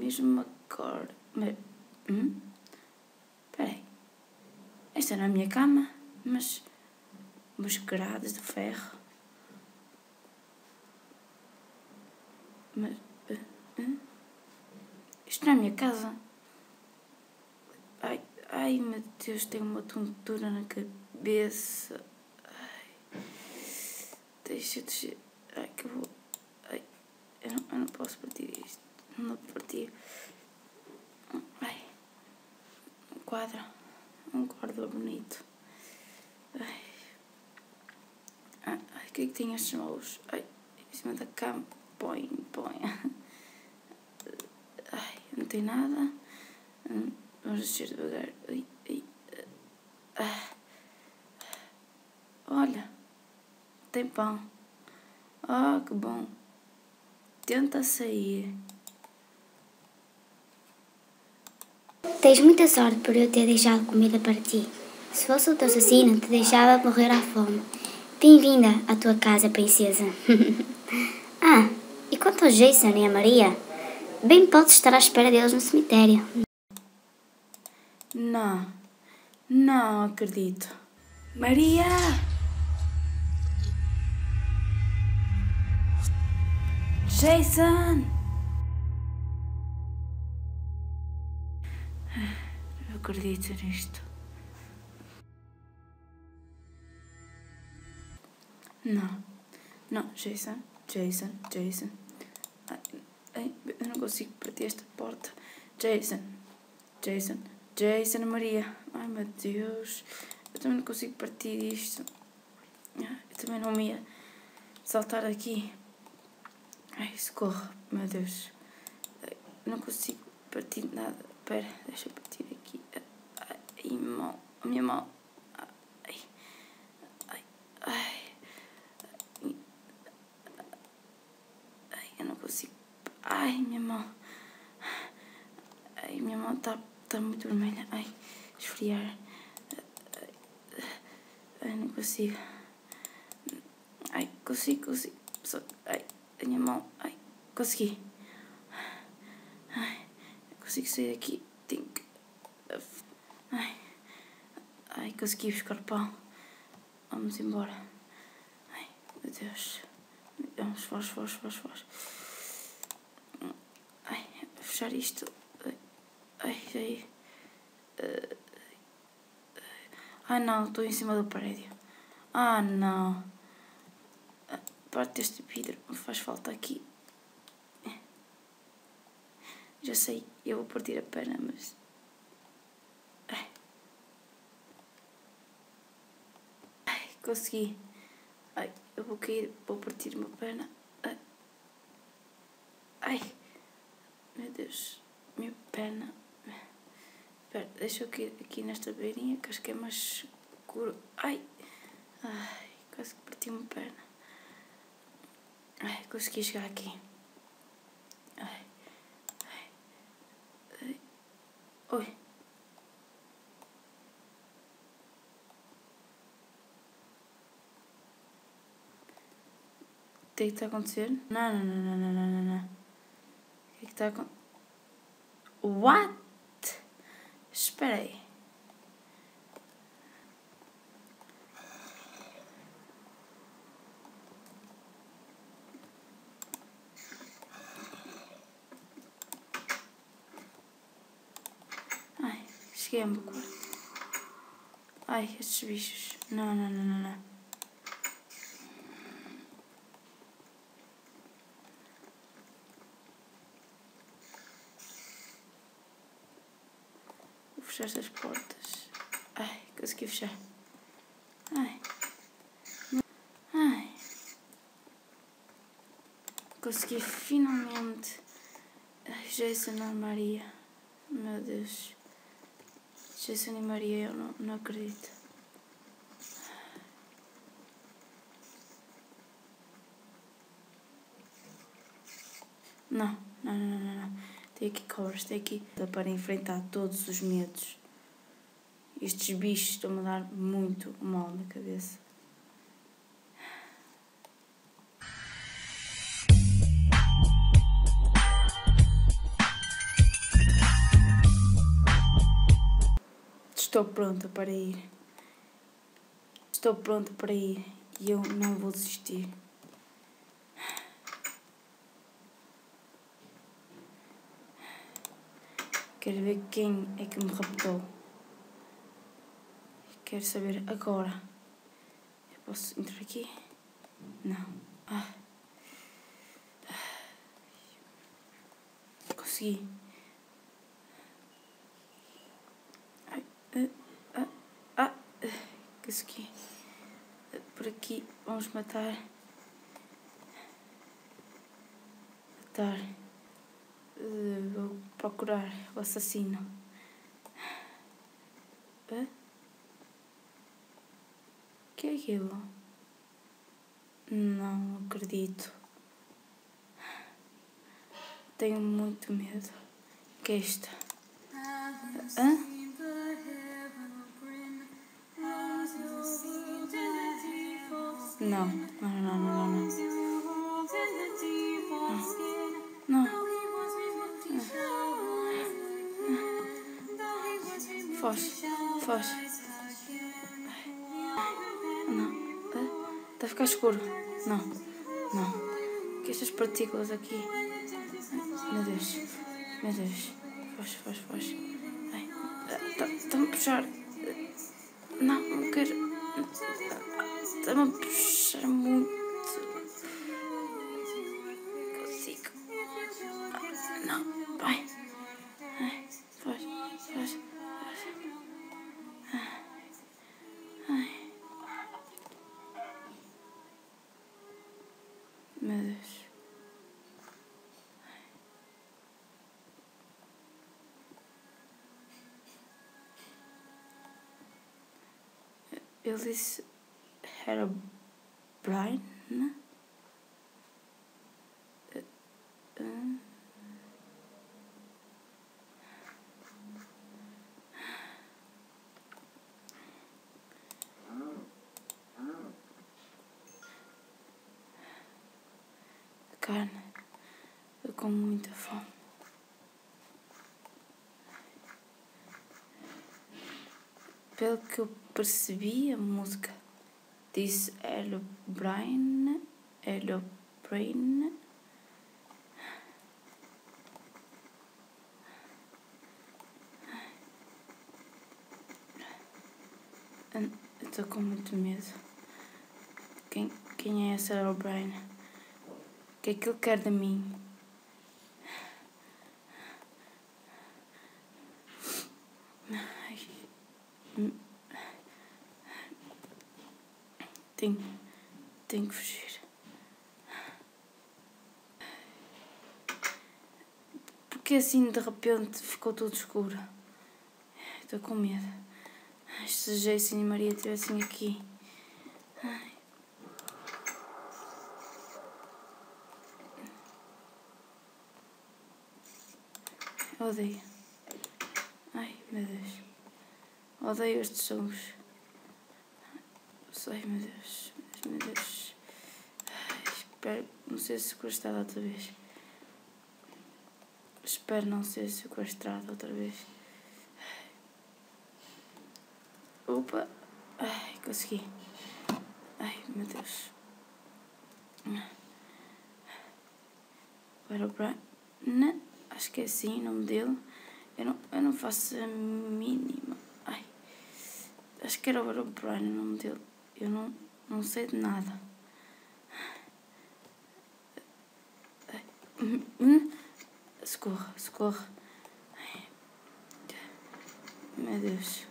mesma cor. Mas... Espera aí. Esta não é a minha cama, mas... Umas grades de ferro. Mas... Isto não é a minha casa. Ai, meu Deus, tenho uma tontura na cabeça. Ai, deixa de... Ai, que eu vou... Ai, eu não posso partir isto. Não vou partir. Ai, um quadro bonito. Ai, o que é que tem estes molos? Ai, em cima da cama. Põe. Ai, não tem nada. Vamos descer devagar. Olha, tem pão. Oh, que bom. Tenta sair. Tens muita sorte por eu ter deixado comida para ti. Se fosse outro assassino, te deixava morrer à fome. Bem-vinda à tua casa, princesa. E quanto ao Jason e a Maria, bem podes estar à espera deles no cemitério. Não acredito. Maria! Jason! Eu acredito nisto. Não, Jason. Ai, eu não consigo partir esta porta. Jason, Maria. Ai, meu Deus. Eu também não consigo partir isto. Eu também não me ia saltar aqui. Ai, socorro, meu Deus. Eu não consigo partir nada. Espera, deixa eu partir aqui. Ai, a minha mão. Eu não consigo. Ai, minha mão. Ai, minha mão tá muito vermelha. Ai, esfriar. Ai, não consigo. Ai, consigo. Ai, a minha mão. Ai, consegui. Ai, consigo sair daqui. Ai, consegui buscar o pão. Vamos embora. Ai, meu Deus. Vamos, foge. Ai, vou fechar isto. Ai. Ai, não, estou em cima do prédio. Ah, não. Parte deste vidro me faz falta aqui. Já sei, eu vou partir a perna, mas... Ai, consegui. Ai, eu vou cair, vou partir uma perna. Ai, meu Deus, minha perna. Espera, deixa eu cair aqui nesta beirinha, que acho que é mais seguro. Ai, quase que parti uma perna. Ai, consegui chegar aqui. Oi. O que é que está a acontecer? Não. O que é que está a acontecer? What? Espera aí. Ai, cheguei ao meu quarto. Ai, estes bichos. Não. Vou fechar estas portas. Ai, consegui fechar. Ai. Consegui finalmente. Ai, Jason e Maria. Meu Deus. Jason e Maria, eu não acredito. Não. Tem aqui covers, tem aqui para enfrentar todos os medos. Estes bichos estão-me a dar muito mal na cabeça. Estou pronta para ir. Estou pronta para ir e eu não vou desistir. Quero ver quem é que me raptou. Quero saber agora. Eu posso entrar aqui? Não. Consegui. Consegui. Por aqui vamos matar. Vou procurar o assassino. O que é aquilo? Não acredito. Tenho muito medo. O que é isto? Não. Foge. Não. Está a ficar escuro. Não. Que estas partículas aqui. Meu Deus. Foge. Está-me a puxar. Não quero. Está-me a puxar muito. Consigo. Não. Vai. Foge. Meu Deus. Ele disse Herobrine, né? Carne. Eu com muita fome. Pelo que eu percebi, a música disse Herobrine. Eu estou com muito medo. Quem é essa Herobrine? O que é que ele quer de mim? Tenho que fugir. Porque assim de repente ficou tudo escuro? Estou com medo. Se Jason e Maria estivessem aqui. Odeio. Ai, meu Deus. Odeio estes sons. Ai, meu Deus. Ai, espero não ser sequestrada outra vez. Espero não ser sequestrada outra vez. Opa. Ai, consegui. Ai, meu Deus. Herobrine. Acho que é assim o nome dele. Eu não faço a mínima. Ai. Acho que era o Herobrine o nome dele. Eu não sei de nada. Socorro. Ai. Meu Deus.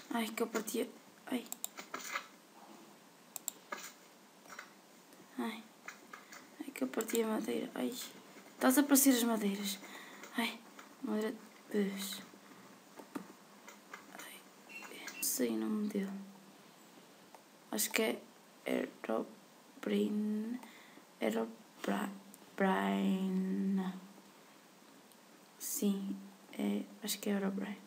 Ai, que eu partia. Ai, que eu parti a madeira. Ai, estás a aparecer as madeiras. Ai, madeira de Deus. Ai, não sei o nome dele. Acho que é Herobrine. Sim, acho que é Herobrine.